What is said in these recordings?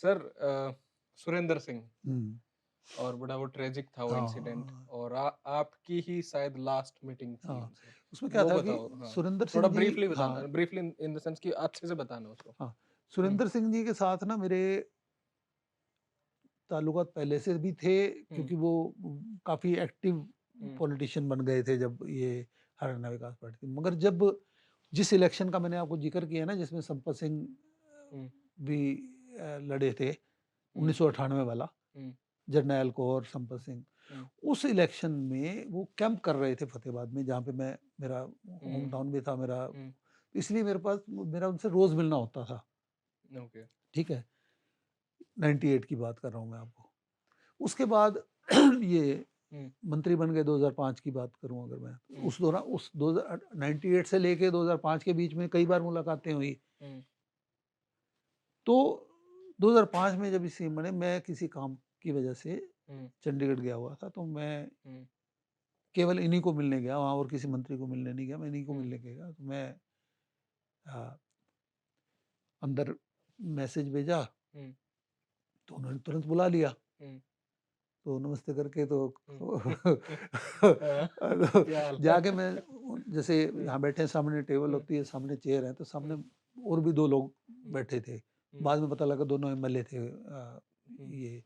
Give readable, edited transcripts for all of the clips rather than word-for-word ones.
Sir Surendra Singh हुँ। और बड़ा वो ट्रेजिक था वो हाँ, इंसिडेंट हाँ, और आपकी ही शायद लास्ट मीटिंग थी हाँ। उनसे। उसमें क्या वो था कि बताओ हाँ, सुरेंद्र थोड़ा सिंह जी, ब्रीफली बताना हाँ, ब्रीफली इन द सेंस कि अच्छे से बताना उसको। हाँ। हुँ, सुरेंद्र सिंह जी के साथ ना मेरे ताल्लुकात पहले से भी थे, हुँ, क्योंकि वो काफ़ी एक्टिव हुँ, पॉलिटिशियन बन गए थे जब ये हरियाणा विकास पार्टी थी। मगर जब जिस इलेक्शन का मैंने आपको ज़िक्र किया ना, जिसमें संपत सिंह हुँ, भी लड़े थे, हुँ, 1998 वाला, हुँ, जरनैल कौर, संपत सिंह, हुँ, उस इलेक्शन में वो कैंप कर रहे थे फतेहाबाद में, जहाँ पे मेरा होम हुँ, टाउन भी था मेरा। हुँ, इसलिए मेरा उनसे रोज़ मिलना होता था, ओके। ठीक है? 98 की बात कर रहा हूँ मैं आपको। उसके बाद ये हुँ, मंत्री बन गए 2005 की बात करूँ अगर मैं, तो हुँ, उस दौरान उस 98 से लेके 2005 के बीच में कई बार मुलाकातें हुई। हुँ, तो 2005 में जब सीएम बने, मैं किसी काम की वजह से हुँ, चंडीगढ़ गया हुआ था, तो मैं हुँ, केवल इन्हीं को मिलने गया, वहाँ और किसी मंत्री को मिलने नहीं गया, मैं इन्हीं को हुँ, मिलने गया। तो मैं अ, अंदर मैसेज भेजा, हुँ, तो उन्होंने तुरंत बुला लिया। हुँ, तो नमस्ते करके तो हुँ। हाँ, क्या हाल है? जाके मैं जैसे हुँ, यहाँ बैठे हैं, सामने टेबल हुँ, होती है, सामने चेयर है, तो हुँ, सामने और भी 2 लोग हुँ, बैठे थे। हुँ, बाद में पता लगा दोनों एमएलए थे, हुँ, ये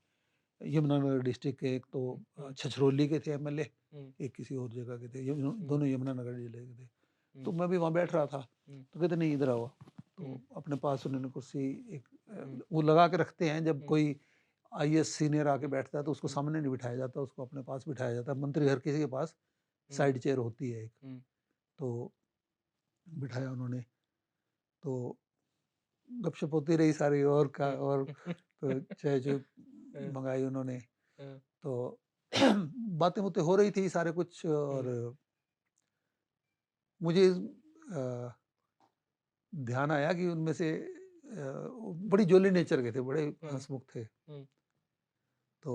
यमुनानगर डिस्ट्रिक्ट के, एक तो हुँ, हुँ, छछरौली के थे एमएलए, हुँ, एक किसी और जगह के थे, हुँ, दोनों यमुनानगर जिले के थे। हुँ, तो मैं भी वहाँ बैठ रहा था, हुँ, तो कहते नहीं इधर आओ। हुँ, तो अपने पास उन्होंने कुर्सी एक हुँ, वो लगा के रखते हैं, जब हुँ, कोई आईएएस सीनियर आके बैठता है तो उसको हुँ, सामने नहीं बिठाया जाता, उसको अपने पास बिठाया जाता है। मंत्री हर किसी के पास हुँ, साइड चेयर होती है एक, हुँ, तो बिठाया उन्होंने। तो गपशप होती रही सारी, और का हुँ, और तो चाय-चूय हाँ, मँगाई उन्होंने। हाँ, तो बातें-वातें हो रही थी सारे कुछ, हुँ, और मुझे अ, ध्यान आया कि उनमें से वो बड़ी जॉली नेचर के थे, बड़े हाँ, हँसमुख थे। हुँ, तो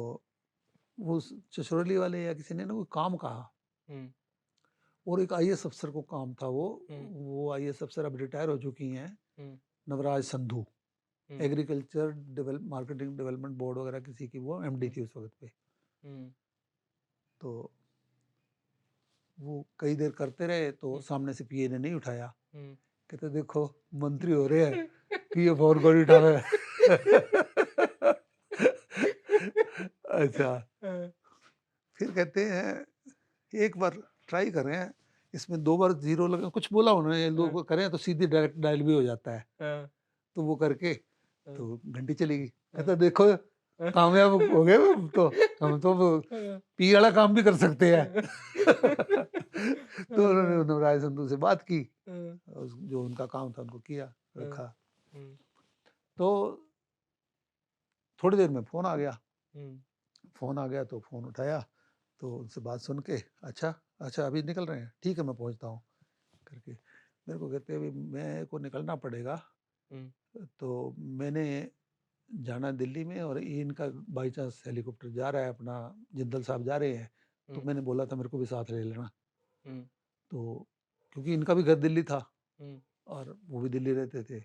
वो छछरौली वाले या किसी ने ना कोई काम कहा, हुँ, और एक आईएएस अफ़सर को काम था, हुँ, वो आईएएस अफ़सर अब रिटायर हो चुकी हैं, हुँ, नवराज संधू। हुँ, एग्रीकल्चर मार्केटिंग डेवलपमेंट बोर्ड वगैरह किसी की वो एमडी हुँ, थी उस वक़्त पे। हुँ, तो वो कई देर करते रहे, तो हुँ, सामने से पीए ने नहीं उठाया। हुँ। कहते देखो मंत्री हो रहे हैं, पीए फ़ोन को नहीं उठावे। अच्छा, हाँ, फिर कहते हैं एक बार ट्राई करें, इसमें 2 बार ज़ीरो लगा, कुछ बोला उन्होंने, हाँ, लोग करें तो सीधे डायरेक्ट डायल भी हो जाता है। हाँ, तो वो करके हाँ, तो घंटी चली गई। हाँ, कहता देखो हाँ, कामयाब हो गए हम तो वो हाँ, पी वाला काम भी कर सकते हैं। हाँ, तो उन्होंने हाँ, नवराज संधू से बात की, हाँ, जो उनका काम था उनको किया, हाँ, रखा। हुँ, तो थोड़ी देर में फ़ोन आ गया। हुँ, फ़ोन आ गया तो फ़ोन उठाया, तो उनसे बात सुन के, अच्छा, अच्छा अभी निकल रहे हैं, ठीक है मैं पहुँचता हूँ करके। मेरे को कहते अभी मेरे को निकलना पड़ेगा, हुँ, तो मैंने जाना है दिल्ली में, और इनका बाई चांस हेलीकॉप्टर जा रहा है अपना, जिंदल साहब जा रहे हैं, तो हुँ, मैंने बोला था मेरे को भी साथ ले लेना। हुँ, तो क्योंकि इनका भी घर दिल्ली था, हुँ, और वो भी दिल्ली रहते थे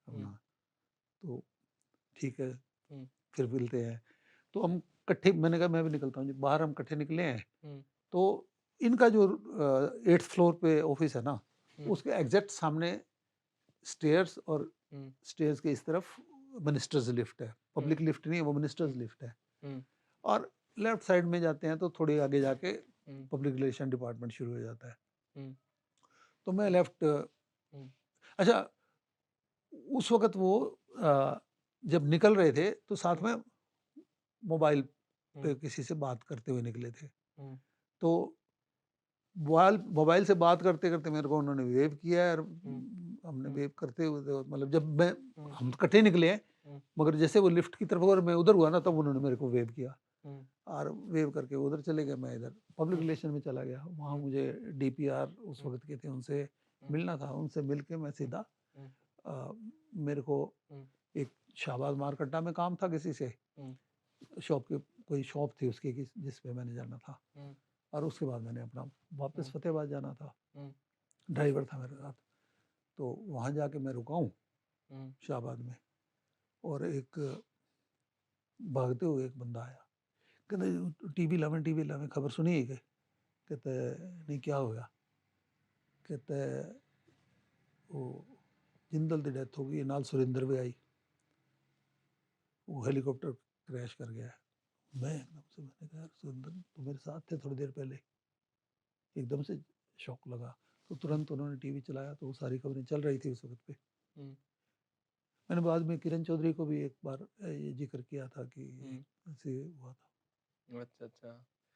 हुँ, अपना, तो ठीक है, हुँ, फिर मिलते हैं। तो हम इकट्ठे, मैंने कहा मैं भी निकलता हूँ, जब बाहर हम इकट्ठे निकले हैं, हुँ, तो इनका जो 8th फ्लोर पे ऑफिस है ना, हुँ, उसके एग्जैक्ट सामने स्टेयर्स, और हुँ, स्टेयर्स के इस तरफ मिनिस्टर्स लिफ्ट है, हुँ, पब्लिक लिफ्ट नहीं है, वो मिनिस्टर्स हुँ, लिफ्ट है। हुँ, और लेफ्ट साइड में जाते हैं तो थोड़ी आगे जाके हुँ, पब्लिक रिलेशन डिपार्टमेंट शुरू हो जाता है। हुँ, तो मैं लेफ्ट, हुँ, अच्छा, उस वक़्त वो जब निकल रहे थे तो साथ हुँ, में मोबाइल हुँ, पे किसी से बात करते हुए निकले थे। हुँ, तो मोबाइल मोबाइल से बात करते-करते मेरे को उन्होंने वेव किया है, और हुँ, हमने हुँ, वेव करते हुए तो मतलब जब मैं हुँ, हम तो इकट्ठे निकले हैं, हुँ, मगर जैसे वो लिफ्ट की तरफ और मैं उधर हुआ ना, तब उन्होंने मेरे को वेव किया, हुँ, और वेव करके वो उधर चले गए, मैं इधर पब्लिक हुँ, रिलेशन में चला गया। वहाँ हुँ, मुझे डीपीआर उस हुँ, वक़्त के थे, उनसे हुँ, मिलना था, उनसे मिल के मैं हुँ, सीधा हुँ, अ, मेरे को हुँ, एक शाहबाद मार्केटा में काम था किसी से, हुँ, शॉप के कोई शॉप थी उसकी जिस पे मैंने जाना था, हुँ, और उसके बाद मैंने अपना वापस हुँ, फतेहाबाद जाना था। हुँ, ड्राइवर था मेरे साथ, तो वहाँ जाके मैं रुका हूँ हुँ, शाहबाद में, और एक भागते हुए एक बंदा आया, कहते टीवी लावें खबर सुनी है के? कहते नहीं क्या हो गया? कहते वो जिंदल की डेथ हो गई नाल सुरेंद्र भी आई, वो हेलीकॉप्टर क्रैश कर गया है। मैं एकदम से मैंने कहा यार सुरेंद्र तो मेरे साथ थे थोड़ी देर पहले, एकदम से शौक लगा। तो तुरंत उन्होंने टीवी चलाया तो वो सारी खबरें चल रही थी उस वक्त पे। हुँ, मैंने बाद में किरण चौधरी को भी एक बार ये जिक्र किया था कि हुँ। ऐसे हुआ था। अच्छा, अच्छा।